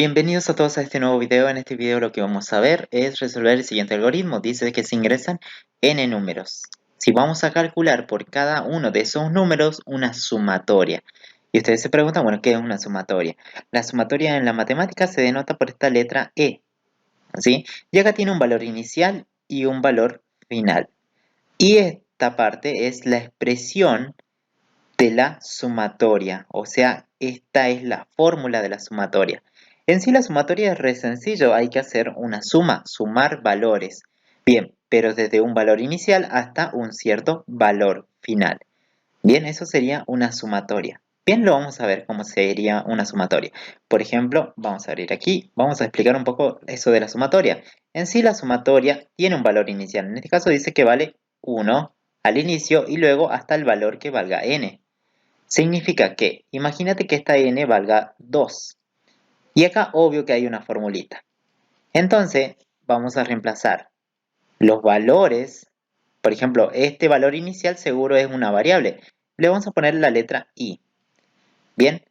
Bienvenidos a todos a este nuevo video. En este video lo que vamos a ver es resolver el siguiente algoritmo. Dice que se ingresan n números. Si vamos a calcular por cada uno de esos números una sumatoria. Y ustedes se preguntan, bueno, ¿qué es una sumatoria? La sumatoria en la matemática se denota por esta letra E, ¿sí? Y acá tiene un valor inicial y un valor final. Y esta parte es la expresión de la sumatoria, o sea, esta es la fórmula de la sumatoria. En sí la sumatoria es re sencillo, hay que hacer una suma, sumar valores. Bien, pero desde un valor inicial hasta un cierto valor final. Bien, eso sería una sumatoria. Bien, lo vamos a ver cómo sería una sumatoria. Por ejemplo, vamos a abrir aquí, vamos a explicar un poco eso de la sumatoria. En sí la sumatoria tiene un valor inicial, en este caso dice que vale 1 al inicio y luego hasta el valor que valga n. Significa que, imagínate que esta n valga 2. Y acá obvio que hay una formulita. Entonces, vamos a reemplazar los valores. Por ejemplo, este valor inicial seguro es una variable. Le vamos a poner la letra i. Bien,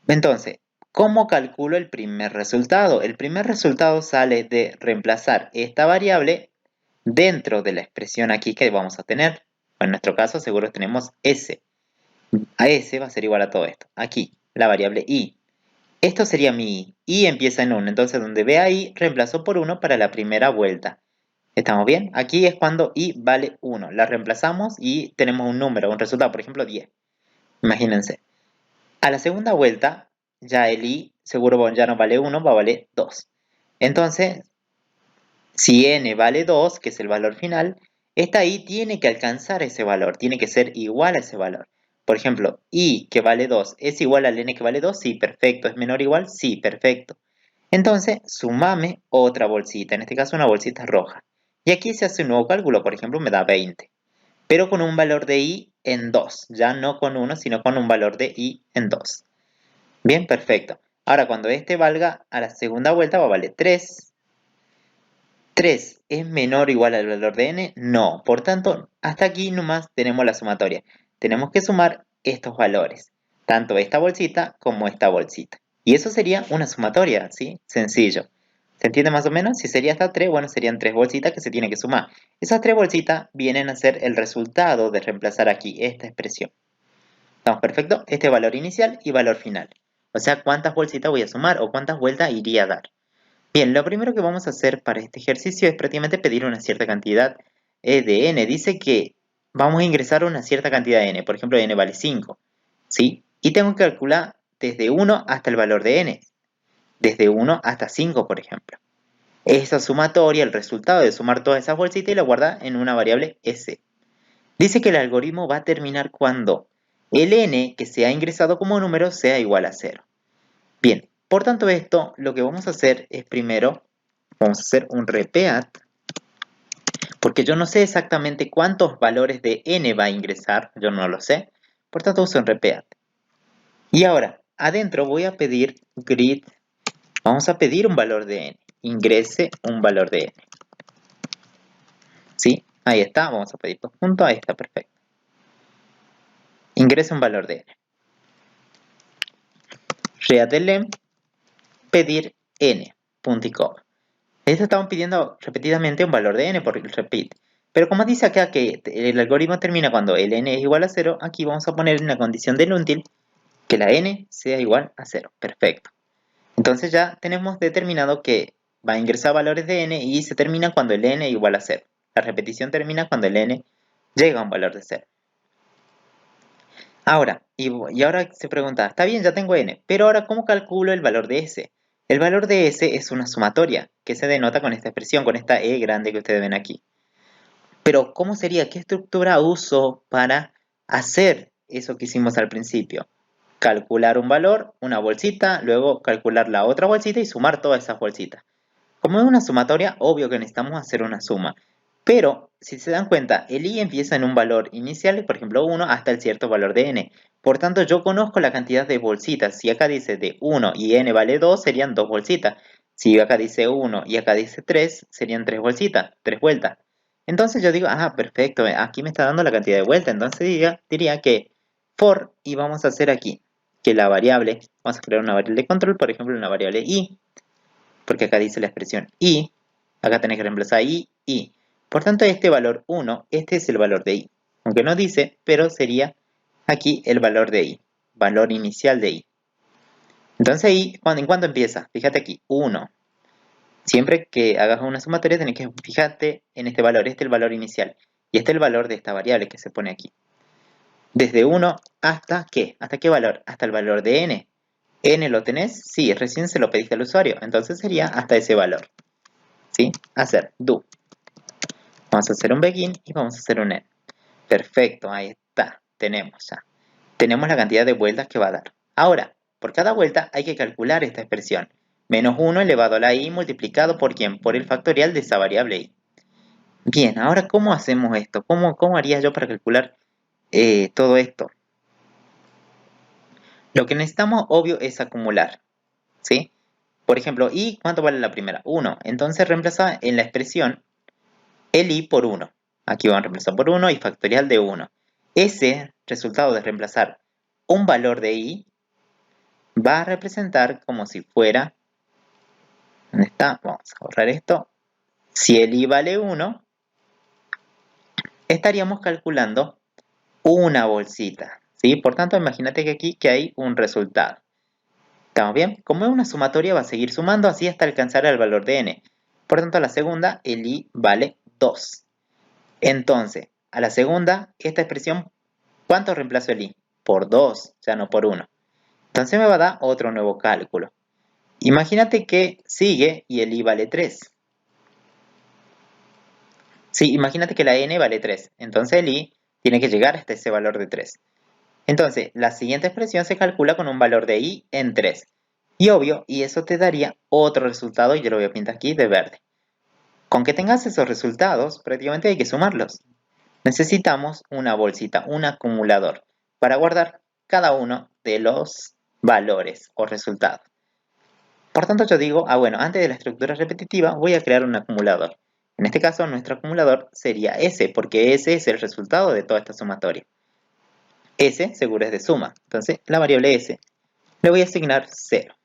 entonces, ¿cómo calculo el primer resultado? El primer resultado sale de reemplazar esta variable dentro de la expresión aquí que vamos a tener. En nuestro caso seguro tenemos s. A S va a ser igual a todo esto. Aquí, la variable i. Esto sería mi i. I empieza en 1. Entonces, donde vea i, reemplazo por 1 para la primera vuelta. ¿Estamos bien? Aquí es cuando i vale 1. La reemplazamos y tenemos un número, un resultado, por ejemplo, 10. Imagínense. A la segunda vuelta, ya el i seguro ya no vale 1, va a valer 2. Entonces, si n vale 2, que es el valor final, esta i tiene que alcanzar ese valor, tiene que ser igual a ese valor. Por ejemplo, i que vale 2 es igual al n que vale 2, sí, perfecto. ¿Es menor o igual? Sí, perfecto. Entonces, sumame otra bolsita, en este caso una bolsita roja. Y aquí se hace un nuevo cálculo, por ejemplo, me da 20. Pero con un valor de i en 2, ya no con 1, sino con un valor de i en 2. Bien, perfecto. Ahora, cuando este valga a la segunda vuelta, va a valer 3. 3 es menor o igual al valor de n, no. Por tanto, hasta aquí nomás tenemos la sumatoria. Tenemos que sumar estos valores, tanto esta bolsita como esta bolsita. Y eso sería una sumatoria, ¿sí? Sencillo. ¿Se entiende más o menos? Si sería hasta 3, bueno, serían 3 bolsitas que se tienen que sumar. Esas 3 bolsitas vienen a ser el resultado de reemplazar aquí esta expresión. ¿Estamos perfecto? Este valor inicial y valor final. O sea, cuántas bolsitas voy a sumar o cuántas vueltas iría a dar. Bien, lo primero que vamos a hacer para este ejercicio es prácticamente pedir una cierta cantidad de n. Dice que vamos a ingresar una cierta cantidad de n. Por ejemplo, n vale 5. ¿Sí? Y tengo que calcular desde 1 hasta el valor de n. Desde 1 hasta 5, por ejemplo. Esa sumatoria, el resultado de sumar todas esas bolsitas y la guarda en una variable s. Dice que el algoritmo va a terminar cuando el n que se ha ingresado como número sea igual a 0. Bien, por tanto esto lo que vamos a hacer es primero, vamos a hacer un repeat, porque yo no sé exactamente cuántos valores de n va a ingresar, yo no lo sé, por tanto uso un repeat. Y ahora, adentro voy a pedir grid, vamos a pedir un valor de n, ingrese un valor de n. ¿Sí? Ahí está, vamos a pedir dos puntos, ahí está, perfecto. Ingrese un valor de n. Readelem, pedir n, punto y coma. Esto estamos pidiendo repetidamente un valor de n por el repeat. Pero como dice acá que el algoritmo termina cuando el n es igual a 0, aquí vamos a poner una condición del until que la n sea igual a 0. Perfecto. Entonces ya tenemos determinado que va a ingresar valores de n y se termina cuando el n es igual a 0. La repetición termina cuando el n llega a un valor de 0. Ahora, y ahora se pregunta, está bien, ya tengo n, pero ahora ¿cómo calculo el valor de s? El valor de s es una sumatoria, que se denota con esta expresión, con esta e grande que ustedes ven aquí. Pero, ¿cómo sería? ¿Qué estructura uso para hacer eso que hicimos al principio? Calcular un valor, una bolsita, luego calcular la otra bolsita y sumar todas esas bolsitas. Como es una sumatoria, obvio que necesitamos hacer una suma. Pero, si se dan cuenta, el i empieza en un valor inicial, por ejemplo 1, hasta el cierto valor de n. Por tanto, yo conozco la cantidad de bolsitas. Si acá dice de 1 y n vale 2, serían 2 bolsitas. Si acá dice 1 y acá dice 3, serían 3 bolsitas, 3 vueltas. Entonces yo digo, perfecto, aquí me está dando la cantidad de vueltas. Entonces diría que for, y vamos a hacer aquí, que la variable, vamos a crear una variable de control, por ejemplo una variable i, porque acá dice la expresión y, acá tenés que reemplazar y. Por tanto, este valor 1, este es el valor de y. Aunque no dice, pero sería aquí el valor de y, valor inicial de y. Entonces y, ¿en cuánto empieza? Fíjate aquí, 1. Siempre que hagas una sumatoria tenés que fijarte en este valor, este es el valor inicial. Y este es el valor de esta variable que se pone aquí. Desde 1 hasta ¿qué? ¿Hasta qué valor? Hasta el valor de n. ¿N lo tenés? Sí, recién se lo pediste al usuario. Entonces sería hasta ese valor. ¿Sí? Hacer do. Vamos a hacer un begin y vamos a hacer un end. Perfecto, ahí está. Tenemos ya. Tenemos la cantidad de vueltas que va a dar. Ahora, por cada vuelta hay que calcular esta expresión. Menos 1 elevado a la i multiplicado por ¿quién? Por el factorial de esa variable i. Bien, ahora ¿cómo hacemos esto? ¿Cómo haría yo para calcular todo esto? Lo que necesitamos, obvio, es acumular. ¿Sí? Por ejemplo, ¿y cuánto vale la primera? 1. Entonces reemplaza en la expresión el i por 1. Aquí vamos a reemplazar por 1 y factorial de 1. Ese resultado de reemplazar un valor de i va a representar como si fuera, ¿dónde está? Vamos a borrar esto. Si el i vale 1, estaríamos calculando una bolsita, ¿sí? Por tanto, imagínate que aquí que hay un resultado. ¿Estamos bien? Como es una sumatoria, va a seguir sumando así hasta alcanzar el valor de n. Por tanto, a la segunda, el i vale 2. Entonces, a la segunda, esta expresión, ¿cuánto reemplazo el i? Por 2, ya no por 1. Entonces me va a dar otro nuevo cálculo. Imagínate que sigue y el i vale 3. Sí, imagínate que la n vale 3. Entonces el i tiene que llegar hasta ese valor de 3. Entonces, la siguiente expresión se calcula con un valor de i en 3. Y obvio, y eso te daría otro resultado, y yo lo voy a pintar aquí de verde. Con que tengas esos resultados, prácticamente hay que sumarlos. Necesitamos una bolsita, un acumulador, para guardar cada uno de los valores o resultados. Por tanto, yo digo, bueno, antes de la estructura repetitiva voy a crear un acumulador. En este caso, nuestro acumulador sería S, porque ese es el resultado de toda esta sumatoria. S seguro es de suma, entonces la variable S le voy a asignar 0.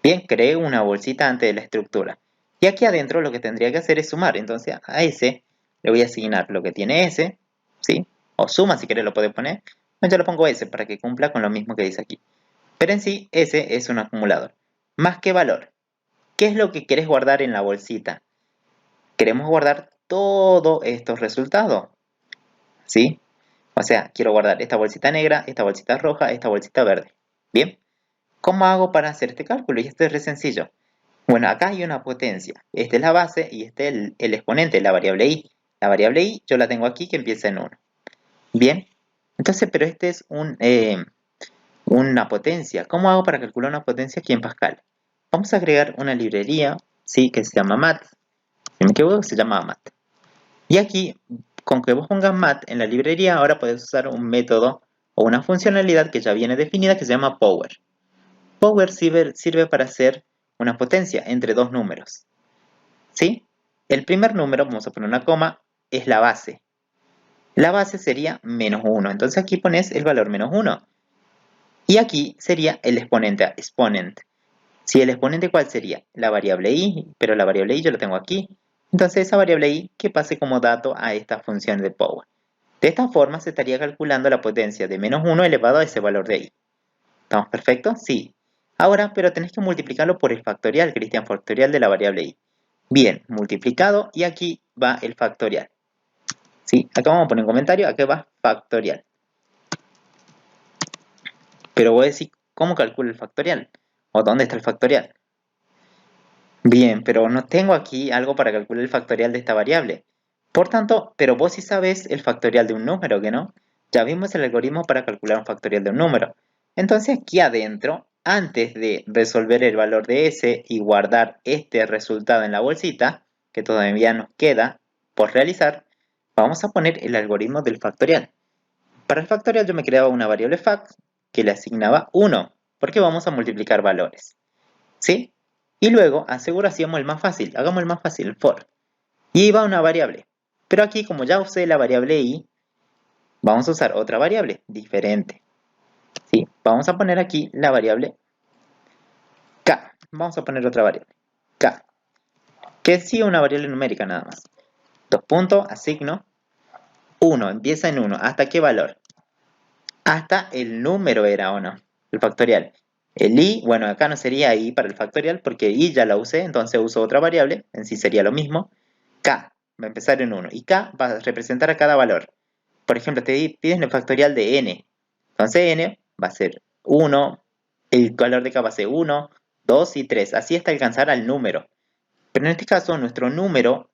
Bien, creé una bolsita antes de la estructura. Y aquí adentro lo que tendría que hacer es sumar, entonces a S le voy a asignar lo que tiene S, ¿sí? O suma si querés lo podés poner, yo lo pongo S para que cumpla con lo mismo que dice aquí. Pero en sí, S es un acumulador. Más que valor. ¿Qué es lo que querés guardar en la bolsita? Queremos guardar todos estos resultados, ¿sí? O sea, quiero guardar esta bolsita negra, esta bolsita roja, esta bolsita verde. Bien, ¿cómo hago para hacer este cálculo? Y esto es re sencillo. Bueno, acá hay una potencia. Esta es la base y este es el exponente, la variable i. La variable i yo la tengo aquí que empieza en 1. Bien, entonces, pero este es una potencia. ¿Cómo hago para calcular una potencia aquí en Pascal? Vamos a agregar una librería, ¿sí? Que se llama mat. Si me equivoco, se llama mat. Y aquí, con que vos pongas mat en la librería, ahora puedes usar un método o una funcionalidad que ya viene definida que se llama power. Power sirve para hacer una potencia entre dos números. ¿Sí? El primer número, vamos a poner una coma, es la base. La base sería menos 1. Entonces aquí pones el valor menos 1. Y aquí sería el exponente, exponent. Si el exponente, ¿cuál sería? La variable i, pero la variable i yo la tengo aquí. Entonces esa variable i que pase como dato a esta función de power. De esta forma se estaría calculando la potencia de menos 1 elevado a ese valor de i. ¿Estamos perfectos? Sí. Ahora, pero tenés que multiplicarlo por el factorial, Cristian, factorial de la variable i. Bien, multiplicado y aquí va el factorial. ¿Sí? Acá vamos a poner un comentario, acá va factorial. Pero voy a decir, ¿cómo calculo el factorial? ¿O dónde está el factorial? Bien, pero no tengo aquí algo para calcular el factorial de esta variable. Por tanto, pero vos sí sabés el factorial de un número, ¿que no? Ya vimos el algoritmo para calcular un factorial de un número. Entonces aquí adentro, antes de resolver el valor de S y guardar este resultado en la bolsita, que todavía nos queda por realizar, vamos a poner el algoritmo del factorial. Para el factorial yo me creaba una variable fact que le asignaba 1, porque vamos a multiplicar valores. ¿Sí? Y luego, aseguro hacíamos el más fácil, hagamos el más fácil, el for. Y iba una variable. Pero aquí, como ya usé la variable i, vamos a usar otra variable diferente. ¿Sí? Vamos a poner aquí la variable k. Vamos a poner otra variable, que es sí una variable numérica nada más. Dos puntos, asigno 1, empieza en 1. ¿Hasta qué valor? Hasta el número era o no, el factorial. El i, bueno, acá no sería i para el factorial porque i ya la usé, entonces uso otra variable, en sí sería lo mismo. K va a empezar en 1 y k va a representar a cada valor. Por ejemplo, te piden el factorial de n. Entonces n va a ser 1, el valor de k va a ser 1, 2 y 3, así hasta alcanzar al número. Pero en este caso, nuestro número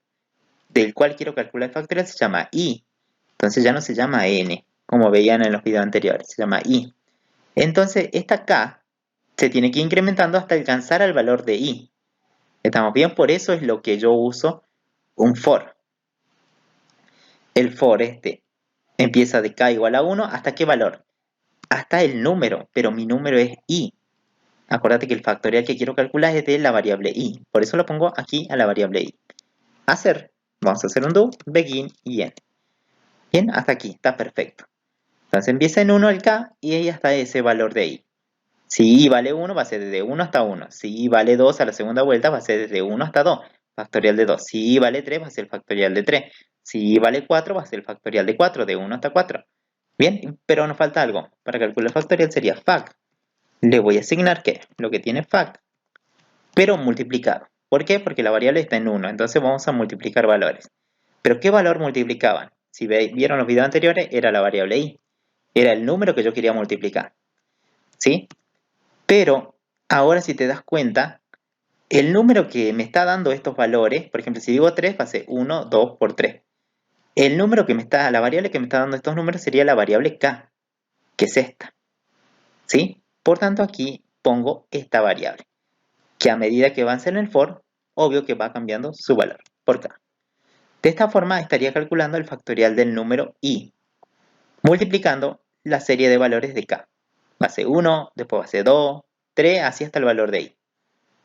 del cual quiero calcular el factorial se llama i. Entonces ya no se llama n, como veían en los videos anteriores, se llama i. Entonces esta k se tiene que ir incrementando hasta alcanzar al valor de i. ¿Estamos bien? Por eso es lo que yo uso un for. El for empieza de k igual a 1, ¿hasta qué valor? Hasta el número, pero mi número es i. Acuérdate que el factorial que quiero calcular es de la variable i. Por eso lo pongo aquí a la variable i. Hacer. Vamos a hacer un do, begin y end. Bien, hasta aquí, está perfecto. Entonces empieza en 1 el k y ahí hasta ese valor de i. Si i vale 1, va a ser desde 1 hasta 1. Si i vale 2 a la segunda vuelta, va a ser desde 1 hasta 2. Factorial de 2. Si i vale 3, va a ser el factorial de 3. Si i vale 4, va a ser el factorial de 4, de 1 hasta 4. Bien, pero nos falta algo. Para calcular el factorial sería fac. Le voy a asignar ¿qué? Lo que tiene fac, pero multiplicado. ¿Por qué? Porque la variable está en 1, entonces vamos a multiplicar valores. ¿Pero qué valor multiplicaban? Si vieron los videos anteriores, era la variable i. Era el número que yo quería multiplicar. ¿Sí? Pero ahora si te das cuenta, el número que me está dando estos valores, por ejemplo, si digo 3, va a ser 1, 2 por 3. El número que la variable que me está dando estos números sería la variable k, que es esta. ¿Sí? Por tanto, aquí pongo esta variable, que a medida que avance en el for, obvio que va cambiando su valor por k. De esta forma estaría calculando el factorial del número i, multiplicando la serie de valores de k. Va a ser 1, después va a ser 2, 3, así hasta el valor de i.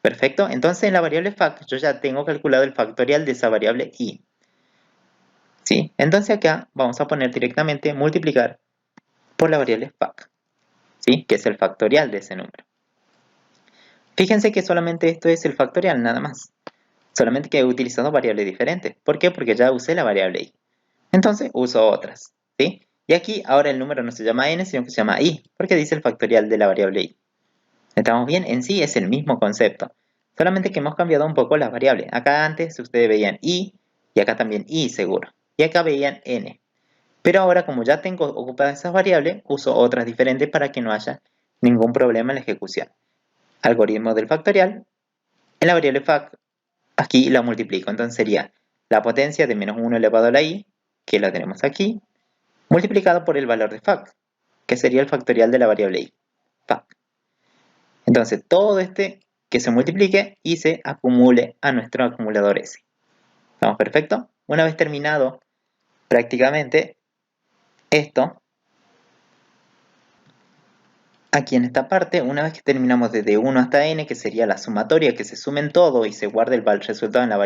Perfecto, entonces en la variable fac yo ya tengo calculado el factorial de esa variable i. ¿Sí? Entonces acá vamos a poner directamente multiplicar por la variable fac, ¿sí? Que es el factorial de ese número. Fíjense que solamente esto es el factorial, nada más. Solamente que he utilizado variables diferentes. ¿Por qué? Porque ya usé la variable i. Entonces uso otras, ¿sí? Y aquí ahora el número no se llama n, sino que se llama i, porque dice el factorial de la variable i. ¿Estamos bien? En sí es el mismo concepto. Solamente que hemos cambiado un poco las variables. Acá antes ustedes veían i y acá también i seguro. Y acá veían n. Pero ahora como ya tengo ocupadas esas variables, uso otras diferentes para que no haya ningún problema en la ejecución. Algoritmo del factorial. En la variable fac, aquí la multiplico. Entonces sería la potencia de menos 1 elevado a la i, que la tenemos aquí, multiplicado por el valor de fac, que sería el factorial de la variable i. Fac. Entonces todo que se multiplique y se acumule a nuestro acumulador S. ¿Estamos perfecto? Una vez terminado prácticamente esto, aquí en esta parte, una vez que terminamos desde 1 hasta n, que sería la sumatoria, que se sumen todo y se guarde el resultado en la variable